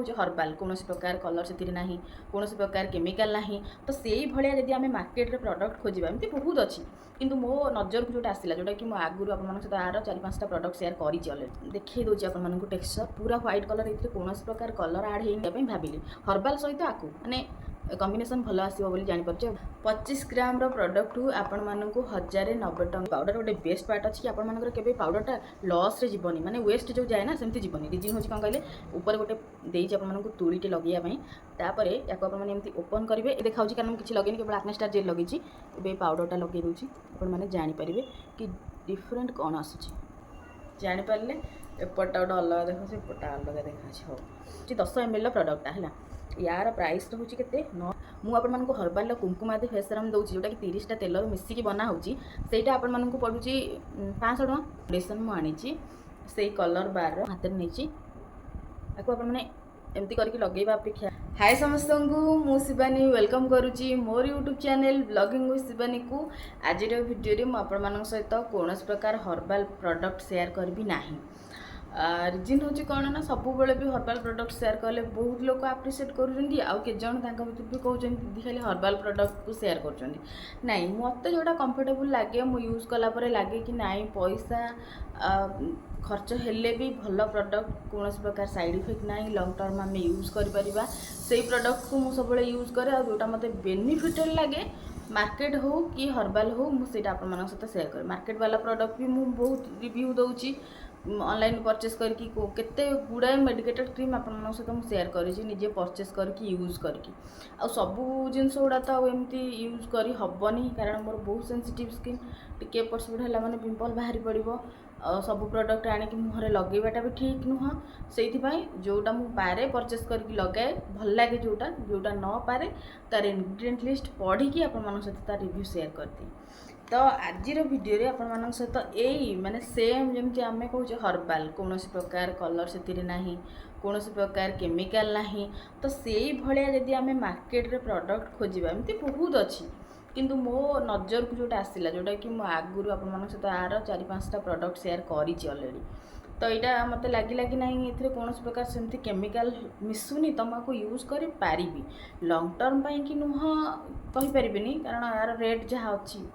कौचे हर्बाल कौन प्रकार कलर से ना कौन प्रकार केमिकल ना तो से भाया जब आम मार्केट प्रडक्ट खोजा एमती बहुत अच्छी किंतु मो नजर को जोटा आसला जोटा कि मैं आगुरी आप सहित आर 4-5टा प्रडक्ट सेयार कर देखी दूसरी आप टेक्सचर पूरा व्हाइट कलर ये कौन प्रकार कलर आड होगी भाविली हर्बाल सहित आपको माने कॉम्बिनेशन भल आसो बोली जापर 25 ग्राम प्रडक्ट आपण मानक 1090 टଙ୍କା पाउडर गोटे बेस्ट पार्ट अच्छी आपर के पाउडरटा लॉस रे जीवनी माने वेस्ट जो जाए ना सेमती जीवनी रिजिन हूँ कौन कहले ऊपर गोटे देती आप तुड़ीटे लगे तापर या एमती ओपन करेंगे देखा कारण किसी लगे केवल आक्ने स्टार जेल लगी ए पाउडरटा लगे दूसरी आपने जानीपारे कि डिफरेंट कौन आसूँ जानीपारे एपटा गोटे अलग देखा सेपटा अलग देखा हो 10 ml प्रडक्टा है यार प्राइस रोचे के मुझे हर्बाल कुमकुमादी फेस सीरम दूसरी जोटा कि 30टा तेल मिसिकी बना होटा आपको पड़ू 500 टଙ୍କା फाउंडेशन मुझे से कलर बार हाथ में नहीं आपको एमती करके लगेगा अपेक्षा हाय समस्त को मु शिवानी वेलकम करुच्ची मोर YouTube channel blogging with Shivani को आज वीडियो में आपण सहित कौन प्रकार हर्बाल प्रोडक्ट शेयर करी ना रिजन हूँ कौन ना सब बेले भी हर्बाल प्रोडक्ट शेयर कले बहुत लोग आप्रिशिएट करुँच भर भी कहते दीदी खाली हर्बाल प्रोडक्ट को शेयर कर नाई मत जोटा कंफर्टेबल लगे मु यूज कलापर लगे कि नाई पैसा खर्च हेले भी भल प्रोडक्ट कौन प्रकार साइड इफेक्ट ना लंग टर्म आम यूज कर से प्रोडक्ट को मुझे सब यूज करे जोटा मत बेनिफिटेड लगे मार्केट हो कि हर्बाल हो मुझे आप सहित शेयर कर मार्केट वाला प्रोडक्ट भी मुझे बहुत रिव्यू दूसरी ऑनलाइन परचेस करके केते गुड़ाए मेडिकेटेड क्रीम आप सहित मुझे शेयर करेजे परचेस करके यूज करके आ सबू जिनस गुड़ा तो एमती यूज करी हबनी कारण मोर बहुत सेंसिटिव स्किन टिके एपट सेपट है मैंने पिंपल बाहरी पड़ो सब प्रोडक्ट आनिक मुहर लगेबाटा भी ठीक नुह से जोटा मु पारे परचेस करके लगाए भल लगे जोटा जोटा न पारे तार इनग्रेडिएंट लिस्ट पढ़ी आप सहित तार रिव्यू शेयर करती तो आज वीडियो आपण सहित यही माने सेम जमी आम कहे हर्बाल कौन प्रकार कलर से ना कौन प्रकार केमिकल ना तो से भाया जब आम मार्केट प्रडक्ट खोजा एमती बहुत अच्छी किंतु मो नजर को जोटा आसला जोटा कि मैं आगुरी आप सहित आर 4-5टा प्रडक्ट सेयार करी तो यहाँ मत लगे कि नहीं ये कौन प्रकार सेमती केमिकल मिसुनी तुम आपको यूज कर पारिबी लंग टर्म कि नुह कहीपरि कारण यार रेट जहाँ अच्छी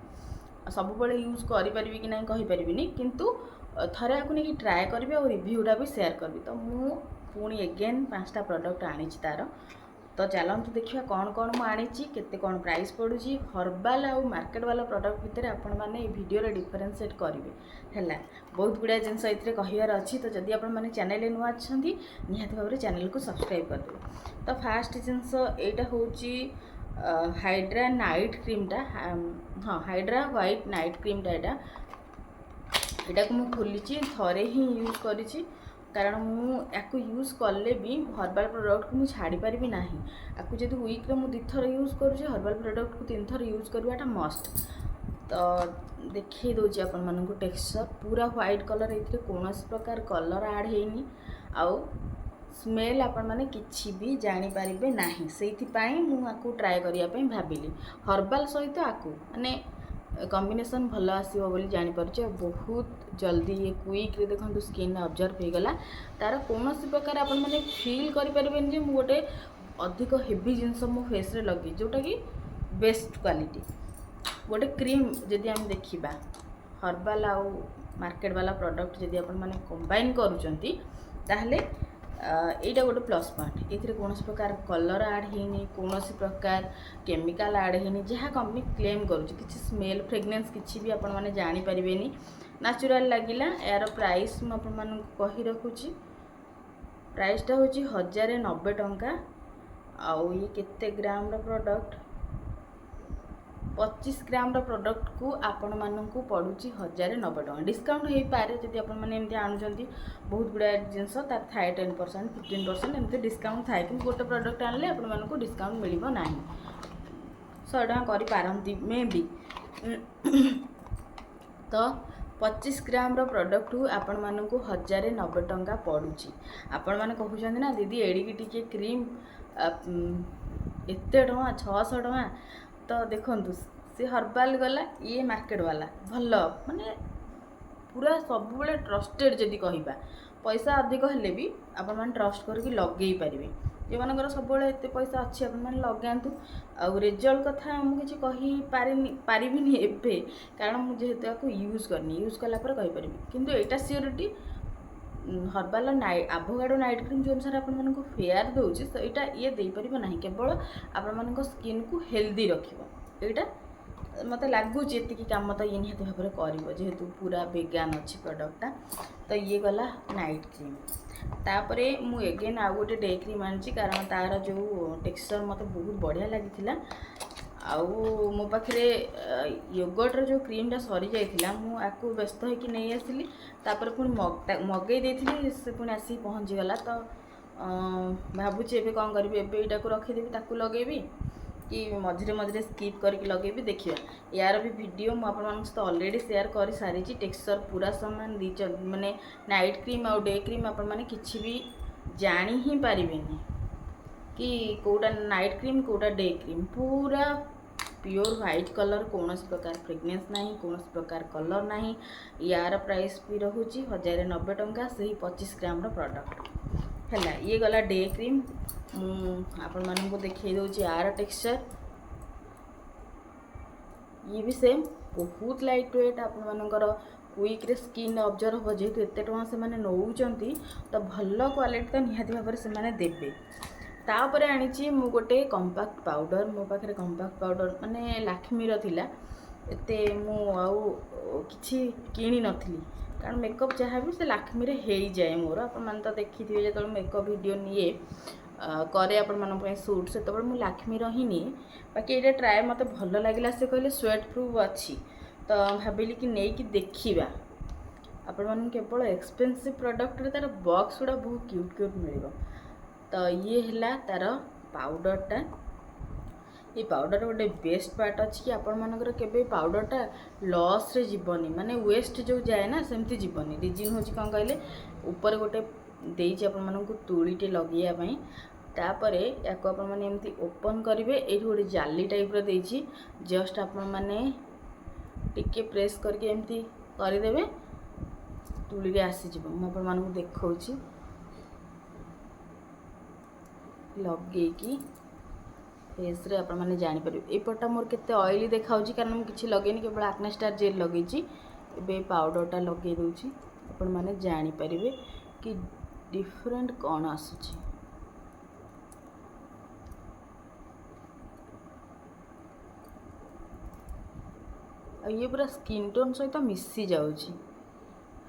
सब बड़े यूज करें कि नहीं कहीपरि किंतु थरे आपको नहीं ट्राए करी और रिव्यूटा भी शेयर करी तो मु पुणी एगेन 5टा प्रडक्ट आनी तार तो चलते देखिए कौन कौन मुझे केते कौन प्राइस पड़ू हर्बाल आउ मार्केट वाला प्रोडक्ट भितर आपण मैंने वीडियो डिफरेन्शिएट करेंगे है बहुत गुड़ा जिनस ये कहार अच्छी तो जदि आप चैनल नुआ अच्छा निहाती भाव में चैनल को सब्सक्राइब करदे तो फास्ट जिनस यहाँ हूँ हाइड्रा नाइट क्रीमटा हाँ हाइड्रा व्हाइट नाइट क्रीमटा यहाँ को मुझे खोली थरे ही यूज करी कारण मुझे यूज कले भी हर्बाल प्रोडक्ट को मुझे छाड़ी पारि ना आपको जब वीक रे मुझे 2 थर यूज करुँच हर्बाल प्रोडक्ट को 3 थर यूज करवाटा मस्ट तो देखी दूसरी आपको टेक्सचर पूरा व्हाइट कलर ये कौन प्रकार कलर आड होनी आउ स्मेल आपण मैंने किसी भी जानीपारे ना से मुझे ट्राए करने भाविली हर्बाल सहित आपको माने कॉम्बिनेशन भल आसो बोली जापर बहुत जल्दी ये क्विक रे देखो स्किन ऑब्जर्व हो गला तार कौन प्रकार आप फील करें गोटे अधिक हेवी जिनस मो फेस रे लगे जोटा कि बेस्ट क्वालिटी गोटे क्रीम जदि आम देखा हर्बाल आउ मार्केट वाला प्रोडक्ट जदि आप कंबाइन करुँच यहाँ गोटे प्लस पॉइंट ये कौन प्रकार कलर आड होनी कौन प्रकार केमिकल आड होनी जहाँ कंपनी क्लेम करुँच स्मेल फ्रेग्रेंस किसी भी आपण मैंने जानीपारे नेचुरल लगिला यार प्राइस मुझे कही रखुची प्राइसटा हूँ 1090 टଙ୍କା आउ ये केते ग्राम प्रोडक्ट 25 ग्राम प्रोडक्ट को आपण मानू पड़ू 1090 टଙ୍କା डिस्काउंट हो पारे जब आपमती आणुंट बहुत गुड़ा जिनस थाए 10% 15% एमती डिस्काउंट थाए कि गोटे प्रोडक्ट आनले आपको डिस्काउंट मिल ना 100 टଙ୍କା करपारती मे भी तो 25 ग्राम प्रोडक्ट आपण मानू 1090 टଙ୍କା पड़ुची आपण मैंने कहते ना दीदी एडिकी टिके क्रीम एत 600 टଙ୍କା तो देखु सी हर्बाल गला ये मार्केट वाला भल माने पूरा सब ट्रस्टेड जदि कहबा पैसा अधिक हेले भी आपण मैंने ट्रस्ट करके लगे पारे जो मानकर सब एत पैसा अच्छी आप लगातु आउ रिजल्ट कथा मुझे पारिनी एबे कारण मुझे यूज करनी यूज कलापर कहीपरि किंतु एटा सियोरिटी हर्बाल नाइट आभोगाडो नाइट क्रीम जो अनुसार आपण फेयर दूसरी तो यहाँ ये देपर ना केवल आपण स्किन को हेल्दी रखियो एटा मत लगुच ये कम तो ये निहत भाव कर जेहेतु पूरा वेगान अच्छी प्रोडक्टा तो ये गला नाइट क्रीम तापर मु एगेन आउ गोटे डे क्रीम आनी कारण तार जो टेक्सचर मत बहुत बढ़िया लगी आउ मो पाखे योगर्टर जो क्रीमटा सरी जाइए मुझे व्यस्त होकर नहीं आसली तापर पुणी मगई देती से पुणी आसिक पहुँचीगला तो भावुची एबे कौन करी एबे यहाँ को रखीदेवी ताकू लगेबी कि मझे मझे स्किप करके लगेबी देखिए यार भी वीडियो मुझे ऑलरेडी शेयर कर सारी टेक्सचर पूरा सामान दी माने नाइट क्रीम आउ डे क्रीम आपण मैंने किसी भी जानी ही पारिबेनी कि कोटा नाइट क्रीम कोटा डे क्रीम पूरा प्योर व्हाइट कलर कौन प्रकार फ्रेग्रेंस ना कौन प्रकार कलर ना यार प्राइस भी रोचे 1090 टंका से 25 ग्राम प्रोडक्ट है ये गला डे क्रीम आपण मानू देखी दूसरी यार टेक्सचर ये भी सेम बहुत लाइट वेट आपण मानकर क्विक रे स्किन ऑब्जर्व हो जेहेतु एत टଙ୍କା से नौकरी तो भल क्वालिटी तो निहाती भाव से देवे तापर आनी मु गोटे कंपाक्ट पाउडर मो पाखे कंपाक्ट पाउडर माने लाक्मीर थिला एते मु आउ किछि किनी नथिली कारण मेकअप जहाँ भी से लाक्मी हो जाए मोर आप तो देखी थे जो मेकअप वीडियो निए करे आपण सूट से मुझे लाक्मी ही निए बाकी ये ट्राए मत भल लगे से कहले स्वेट प्रूफ अच्छी तो भाविली कि नहीं कि देखा आपण मन केवल एक्सपेंसिव प्रोडक्ट तार बॉक्स गुड़ा बहुत क्यूट क्यूट मिल तो ये है तार पाउडरटा ये पाउडर गोटे बेस्ट पार्ट अच्छी कि आपण मानकर केबे पाउडरटा लॉस रे जीवनी माने वेस्ट जो जाए ना सेमती जीवनी रिजिन होची कौन कहले ऊपर गोटे देइछि आपण मानकु तुळीटे लगेया पई तापरे याको आपण माने एमती ओपन करिवे एठी गोटे जाली टाइप रो देइछि जस्ट आपण माने टिके प्रेस करके एमती करि देबे तुळी रे आसी जीव म आपण मानकु देखौछि लगे कि फेस रे आपण माने जानि परिबे एपटा मोर केते ऑयली देखाउछि कारण मु किछि लगेनी केवल एक्ने स्टार जेल लगेछि एबे पाउडरटा लगे दोछि आपण माने जानि परिबे कि डिफरेंट कौन आसुछि ये पूरा स्किन टोन सहित मिसी जाउछि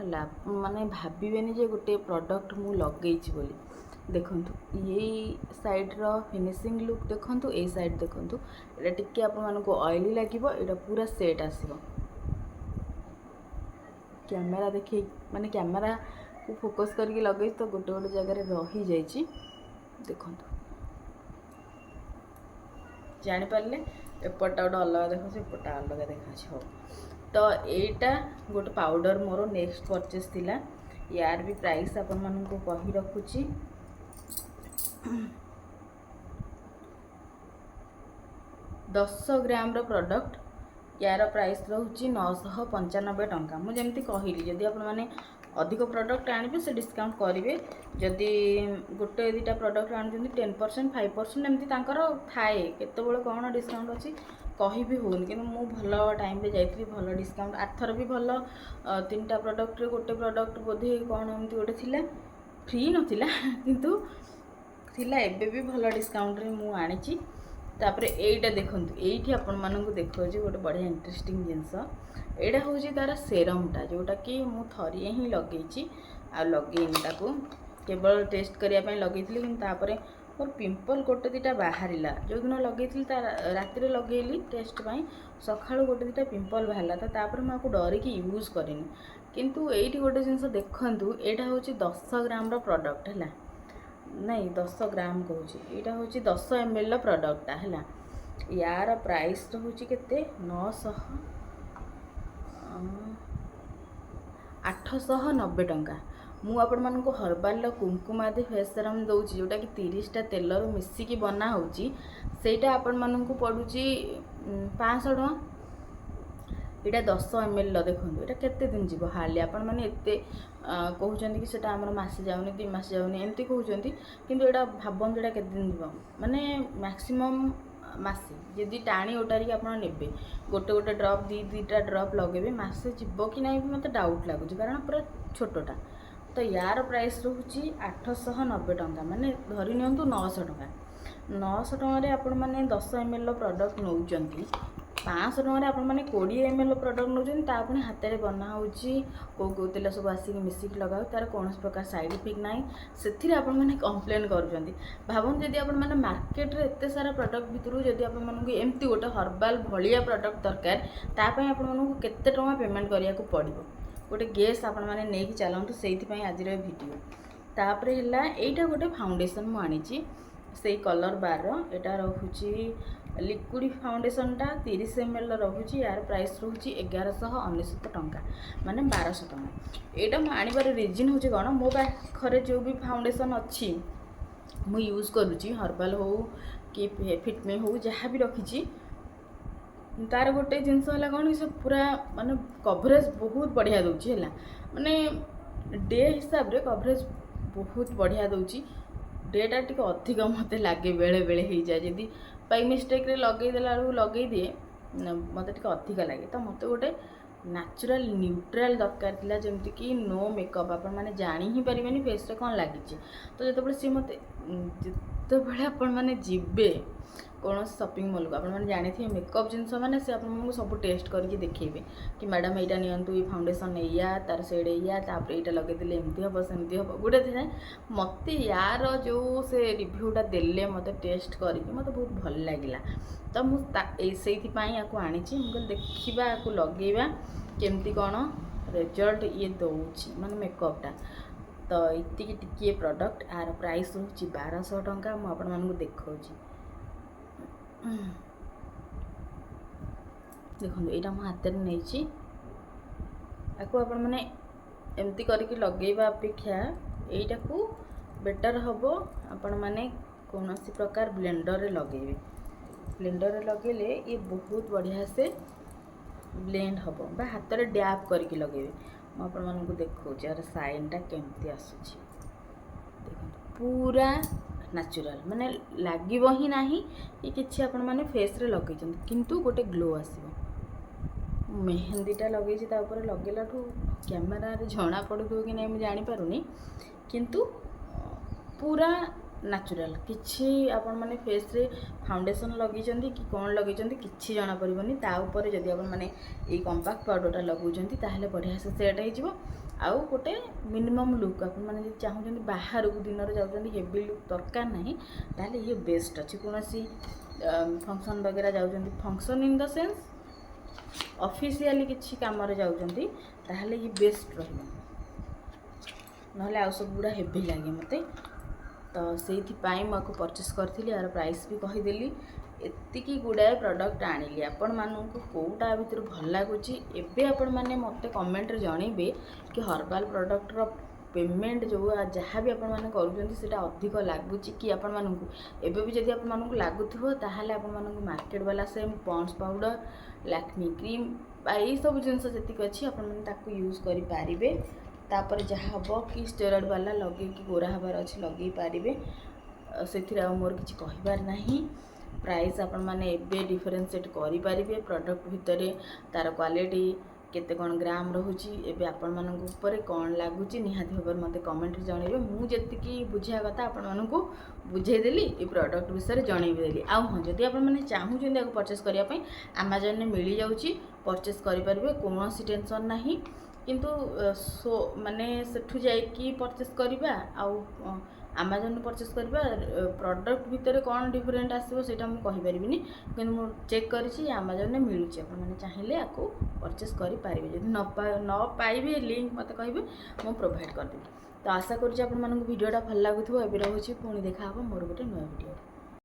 हला माने भाबिबेनी जे गोटे प्रोडक्ट मु लगेछि बोली देखंतु ये साइड रो फिनिशिंग लुक देखंतु ए साइड देखंतु एटा टिके आपण मानको ऑयली लागिवो एटा पूरा सेट आसीबो कैमरा देखि माने कैमरा को फोकस करके लगे तो गोटे गोटे जगह रही जाइए देखंतु जानि पारले एपटा गोटे अलग देखा एपटा अलग देखा हो तो एटा गोटे पाउडर मोर नेक्स्ट परचेस थिला यार भी प्राइस आपण मानको कहि रखुची 10 ग्राम रो प्रोडक्ट यार प्राइस रोची 995 टंका मुझे जमती कहली जदि आपण माने अधिक प्रोडक्ट आनिबे से डिस्काउंट करेंगे जदि गोटे दुटा प्रोडक्ट आनुଛନ୍ତି 10% 5% एमती तांकर थाए केतेबेले कौन डिस्काउंट अच्छी कही भी होनी कि मु भल टाइम रे जाइथि भल डिस्काउंट आथर भी भल 3टा प्रोडक्ट रे गोटे प्रोडक्ट बोधे कौन एमती गोटे थिला फ्री नथिला किंतु थिला एबे भी भल डिस्काउंट रे मु आनिछि तापरे एटा देखंतु एठी आपण मानकु देखो जे गोटे बढ़िया इंटरेस्टिंग जिंस एटा होची तार सेरमटा जोटा कि मु थरिए ही लगेछि आ लगेनी ताकू केवल टेस्ट करिया पय लगेइथिली किंतु तापरे मोर पिंपल गोटे दिटा बाहरिला जो दिन लगेइथिली ता राति रे लगेइली टेस्ट पय सखाळु गोटे दिटा पिंपल बाहरला तापरे म आकु डरी कि यूज करिनी किंतु एठी गोटे जिंस देखंतु एटा होची 10 ग्राम रो प्रोडक्ट हैला नहीं 10 ग्राम कहूँ यहाँ हूँ 10 ml रो प्रोडक्टा है यार प्राइस रोचे केते 890 टंका मु आपण मानको हर्बाल कुमकुमादी फेस सेरम दउची जोटा कि 30टा तेल रो मिसिकी बना होची सेटा आपण मानको पडुची 500 टंका এটা 10 ml ଦେଖନ୍ତୁ ଏଇଟା କେତେ ଦିନ ଯିବ ହାର୍ଡଲି ଆପଣମାନେ ଏତେ କହୁଛନ୍ତି କି ସେଟା ଆମର ମାସେ ଯାଉନି 2 ମାସ ଯାଉନି ଏମିତି କହୁଛନ୍ତି, କିନ୍ତୁ ଏଇଟା ଭାବନ୍ତୁ ଏଇଟା କେତେ ଦିନ ଯିବ ମାନେ ମ୍ୟାକ୍ସିମମ୍ ମାସେ ଯଦି ଟାଣି ଓଟାରିକି ଆପଣ ନେବେ ଗୋଟେ ଗୋଟେ ଡ୍ରପ୍ ଦୁଇଟା ଡ୍ରପ୍ ଲଗେଇବେ ମାସେ ଯିବ କି ନାହିଁ ବି ମୋତେ ଡାଉଟ୍ ଲାଗୁଛି, କାରଣ ପୁରା ଛୋଟଟା। ତ ୟାର ପ୍ରାଇସ୍ ରହୁଛି 890 ଟଙ୍କା, ମାନେ ଧରି ନିଅନ୍ତୁ 900 ଟଙ୍କା। 900 ଟଙ୍କାରେ ଆପଣମାନେ 10 ml ପ୍ରଡ଼କ୍ଟ ନେଉଛନ୍ତି, 500 ଟଙ୍କାରେ ଆପଣମାନେ 20 ml ପ୍ରଡ଼କ୍ଟ ନେଉଛନ୍ତି, ତା ପୁଣି ହାତରେ ବନା ହେଉଛି କେଉଁ ତେଲ ସବୁ ଆସିକି ମିଶିକି ଲଗାଉ, ତାର କୌଣସି ପ୍ରକାର ସାଇଡ଼୍ ଇଫେକ୍ଟ ନାହିଁ, ସେଥିରେ ଆପଣମାନେ କମ୍ପ୍ଲେନ୍ କରୁଛନ୍ତି। ଭାବନ୍ତୁ ଯଦି ଆପଣମାନେ ମାର୍କେଟରେ ଏତେ ସାରା ପ୍ରଡ଼କ୍ଟ ଭିତରୁ ଯଦି ଆପଣମାନଙ୍କୁ ଏମିତି ଗୋଟେ ହର୍ବାଲ୍ ଭଳିଆ ପ୍ରଡ଼କ୍ଟ ଦରକାର, ତା ପାଇଁ ଆପଣମାନଙ୍କୁ କେତେ ଟଙ୍କା ପେମେଣ୍ଟ କରିବାକୁ ପଡ଼ିବ, ଗୋଟେ ଗେସ୍ ଆପଣମାନେ ନେଇକି ଚାଲନ୍ତୁ। ସେଇଥିପାଇଁ ଆଜିର ଭିଡ଼ିଓ। ତାପରେ ହେଲା ଏଇଟା ଗୋଟେ ଫାଉଣ୍ଡେସନ୍ ମୁଁ ଆଣିଛି ସେଇ କଲର୍ ବାର୍ର, ଏଇଟା ରହୁଛି ଲିକ୍ୱିଡ଼ ଫାଉଣ୍ଡେସନ୍ଟା 30 ml ରହୁଛି, ୟାର ପ୍ରାଇସ୍ ରହୁଛି 1199 ଟଙ୍କା, ମାନେ 1200 ଟଙ୍କା। ଏଇଟା ମୁଁ ଆଣିବାର ରିଜନ୍ ହେଉଛି କ'ଣ, ମୋ ପାଖରେ ଯେଉଁ ବି ଫାଉଣ୍ଡେସନ୍ ଅଛି ମୁଁ ୟୁଜ୍ କରୁଛି, ହର୍ବାଲ୍ ହେଉ କି ଫିଟ୍ମି ହେଉ ଯାହା ବି ରଖିଛି, ତାର ଗୋଟେ ଜିନିଷ ହେଲା କ'ଣ, ସେ ପୁରା ମାନେ କଭରେଜ୍ ବହୁତ ବଢ଼ିଆ ଦେଉଛି ହେଲା, ମାନେ ଡେ ହିସାବରେ କଭରେଜ୍ ବହୁତ ବଢ଼ିଆ ଦେଉଛି। ଡେଟା ଟିକେ ଅଧିକ ମୋତେ ଲାଗେ, ବେଳେବେଳେ ହେଇଯାଏ ଯଦି ବାଇ ମିଷ୍ଟେକ୍ରେ ଲଗେଇଦେଲା ବେଳକୁ ଲଗେଇଦିଏ ମୋତେ ଟିକେ ଅଧିକ ଲାଗେ। ତ ମୋତେ ଗୋଟେ ନ୍ୟାଚୁରାଲ୍ ନ୍ୟୁଟ୍ରାଲ୍ ଦରକାର ଥିଲା, ଯେମିତିକି ନୋ ମେକଅପ୍, ଆପଣମାନେ ଜାଣି ହିଁ ପାରିବେନି ଫେସ୍ରେ କ'ଣ ଲାଗିଛି। ତ ଯେତେବେଳେ ସିଏ ମୋତେ ଯେତେବେଳେ ଆପଣମାନେ ଯିବେ କୌଣସି ସପିଂ ମଲ୍କୁ, ଆପଣମାନେ ଜାଣିଥିବେ ମେକଅପ୍ ଜିନିଷ ମାନେ ସେ ଆପଣଙ୍କୁ ସବୁ ଟେଷ୍ଟ କରିକି ଦେଖେଇବେ କି ମ୍ୟାଡ଼ାମ୍ ଏଇଟା ନିଅନ୍ତୁ, ଏଇ ଫାଉଣ୍ଡେସନ୍ ଏଇଆ, ତାର ସେଡ଼୍ ଏଇଆ, ତାପରେ ଏଇଟା ଲଗେଇଦେଲେ ଏମିତି ହେବ ସେମିତି ହେବ ଗୋଟେ ଥାଏ। ମୋତେ ୟାର ଯେଉଁ ସେ ରିଭ୍ୟୁଟା ଦେଲେ ମୋତେ ଟେଷ୍ଟ କରିକି ମୋତେ ବହୁତ ଭଲ ଲାଗିଲା, ତ ମୁଁ ସେଇଥିପାଇଁ ୟାକୁ ଆଣିଛି। ମୁଁ କହିଲି ଦେଖିବା ୟାକୁ ଲଗେଇବା କେମିତି କ'ଣ ରେଜଲ୍ଟ ଇଏ ଦେଉଛି, ମାନେ ମେକଅପ୍ଟା। ତ ଏତିକି ଟିକିଏ ପ୍ରଡ଼କ୍ଟ, ଆର ପ୍ରାଇସ୍ ରହୁଛି 1200 ଟଙ୍କା। ମୁଁ ଆପଣମାନଙ୍କୁ ଦେଖାଉଛି, ଦେଖନ୍ତୁ ଏଇଟା ମୋ ହାତରେ ନେଇଛି, ୟାକୁ ଆପଣମାନେ ଏମିତି କରିକି ଲଗେଇବା ଅପେକ୍ଷା ଏଇଟାକୁ ବେଟର୍ ହେବ ଆପଣମାନେ କୌଣସି ପ୍ରକାର ବ୍ଲେଣ୍ଡରରେ ଲଗେଇବେ। ବ୍ଲେଣ୍ଡରରେ ଲଗେଇଲେ ଇଏ ବହୁତ ବଢ଼ିଆ ସେ ବ୍ଲେଣ୍ଡ ହେବ, ବା ହାତରେ ଡ୍ୟାପ୍ କରିକି ଲଗେଇବେ। ମୁଁ ଆପଣମାନଙ୍କୁ ଦେଖାଉଛି ଆର ସାଇନ୍ଟା କେମିତି ଆସୁଛି, ଦେଖନ୍ତୁ ପୁରା ନ୍ୟାଚୁରାଲ୍, ମାନେ ଲାଗିବ ହିଁ ନାହିଁ କି କିଛି ଆପଣମାନେ ଫେସ୍ରେ ଲଗେଇଛନ୍ତି, କିନ୍ତୁ ଗୋଟେ ଗ୍ଲୋ ଆସିବ। ମେହେନ୍ଦିଟା ଲଗେଇଛି ତା ଉପରେ, ଲଗେଇଲାଠୁ କ୍ୟାମେରାରେ ଜଣା ପଡ଼ୁଥିବ କି ନାହିଁ ମୁଁ ଜାଣିପାରୁନି, କିନ୍ତୁ ପୁରା ନ୍ୟାଚୁରାଲ୍। କିଛି ଆପଣମାନେ ଫେସ୍ରେ ଫାଉଣ୍ଡେସନ୍ ଲଗେଇଛନ୍ତି କି କ'ଣ ଲଗେଇଛନ୍ତି କିଛି ଜଣାପଡ଼ିବନି। ତା ଉପରେ ଯଦି ଆପଣମାନେ ଏଇ କମ୍ପାକ୍ଟ ପାଉଡ଼ରଟା ଲଗାଉଛନ୍ତି ତାହେଲେ ବଢ଼ିଆ ସେ ସେଟ୍ ହେଇଯିବ। ଆଉ ଗୋଟେ ମିନିମମ୍ ଲୁକ୍, ଆପଣମାନେ ଯଦି ଚାହୁଁଛନ୍ତି ବାହାରକୁ ଦିନରେ ଯାଉଛନ୍ତି ହେଭି ଲୁକ୍ ଦରକାର ନାହିଁ, ତାହେଲେ ଇଏ ବେଷ୍ଟ ଅଛି। କୌଣସି ଫଙ୍କସନ୍ ବଗେରା ଯାଉଛନ୍ତି, function in the sense officially କିଛି କାମରେ ଯାଉଛନ୍ତି, ତାହେଲେ ଇଏ ବେଷ୍ଟ ରହିବ, ନହେଲେ ଆଉ ସବୁଗୁଡ଼ା ହେଭି ଲାଗେ ମୋତେ। ତ ସେଇଥିପାଇଁ ମୁଁ ଆକୁ ପରଚେସ୍ କରିଥିଲି, ଆର ପ୍ରାଇସ୍ ବି କହିଦେଲି। ଏତିକି ଗୁଡ଼ାଏ ପ୍ରଡ଼କ୍ଟ ଆଣିଲି, ଆପଣମାନଙ୍କୁ କେଉଁଟା ଭିତରୁ ଭଲ ଲାଗୁଛି ଏବେ ଆପଣମାନେ ମୋତେ କମେଣ୍ଟରେ ଜଣେଇବେ କି ହର୍ବାଲ୍ ପ୍ରଡ଼କ୍ଟର ପେମେଣ୍ଟ ଯେଉଁ ଯାହା ବି ଆପଣମାନେ କରୁଛନ୍ତି ସେଇଟା ଅଧିକ ଲାଗୁଛି କି ଆପଣମାନଙ୍କୁ। ଏବେ ବି ଯଦି ଆପଣମାନଙ୍କୁ ଲାଗୁଥିବ ତାହେଲେ ଆପଣମାନଙ୍କୁ ମାର୍କେଟ ବାଲା same Pond's powder, Lakme cream ବା ଏଇସବୁ ଜିନିଷ ଯେତିକି ଅଛି ଆପଣମାନେ ତାକୁ ୟୁଜ୍ କରିପାରିବେ। ତାପରେ ଯାହା ହେବ କି ଷ୍ଟେରଏଡ଼୍ ବାଲା ଲଗେଇକି ଗୋରା ହେବାର ଅଛି ଲଗେଇ ପାରିବେ, ସେଥିରେ ଆଉ ମୋର କିଛି କହିବାର ନାହିଁ। ପ୍ରାଇସ୍ ଆପଣମାନେ ଏବେ ଡିଫରେନ୍ସିଏଟ୍ କରିପାରିବେ ପ୍ରଡ଼କ୍ଟ ଭିତରେ, ତା'ର କ୍ୱାଲିଟି କେତେ କ'ଣ ଗ୍ରାମ୍ ରହୁଛି, ଏବେ ଆପଣମାନଙ୍କ ଉପରେ କ'ଣ ଲାଗୁଛି ନିହାତି ଭାବରେ ମୋତେ କମେଣ୍ଟରେ ଜଣାଇବେ। ମୁଁ ଯେତିକି ବୁଝିବା କଥା ଆପଣମାନଙ୍କୁ ବୁଝେଇଦେଲି, ଏ ପ୍ରଡ଼କ୍ଟ ବିଷୟରେ ଜଣେଇବି ଦେଲି। ଆଉ ହଁ, ଯଦି ଆପଣମାନେ ଚାହୁଁଛନ୍ତି ଆକୁ ପରଚେସ୍ କରିବା ପାଇଁ, ଆମାଜନରେ ମିଳିଯାଉଛି, ପରଚେସ୍ କରିପାରିବେ, କୌଣସି ଟେନସନ୍ ନାହିଁ। କିନ୍ତୁ ମାନେ ସେଠୁ ଯାଇକି ପରଚେସ୍ କରିବା ଆଉ ଆମାଜନରୁ ପରଚେସ୍ କରିବା ପ୍ରଡ଼କ୍ଟ ଭିତରେ କ'ଣ ଡିଫରେଣ୍ଟ ଆସିବ ସେଇଟା ମୁଁ କହିପାରିବିନି, କିନ୍ତୁ ମୁଁ ଚେକ୍ କରିଛି ଆମାଜନରେ ମିଳୁଛି। ଆପଣମାନେ ଚାହିଁଲେ ଆକୁ ପରଚେସ୍ କରିପାରିବେ, ଯଦି ନ ପାଇବେ ଲିଙ୍କ୍ ମୋତେ କହିବେ, ମୁଁ ପ୍ରୋଭାଇଡ଼ କରିଦେବି। ତ ଆଶା କରୁଛି ଆପଣମାନଙ୍କୁ ଭିଡ଼ିଓଟା ଭଲ ଲାଗୁଥିବ। ଏବେ ରହୁଛି, ପୁଣି ଦେଖା ହେବ ମୋର ଗୋଟେ ନୂଆ ଭିଡ଼ିଓ।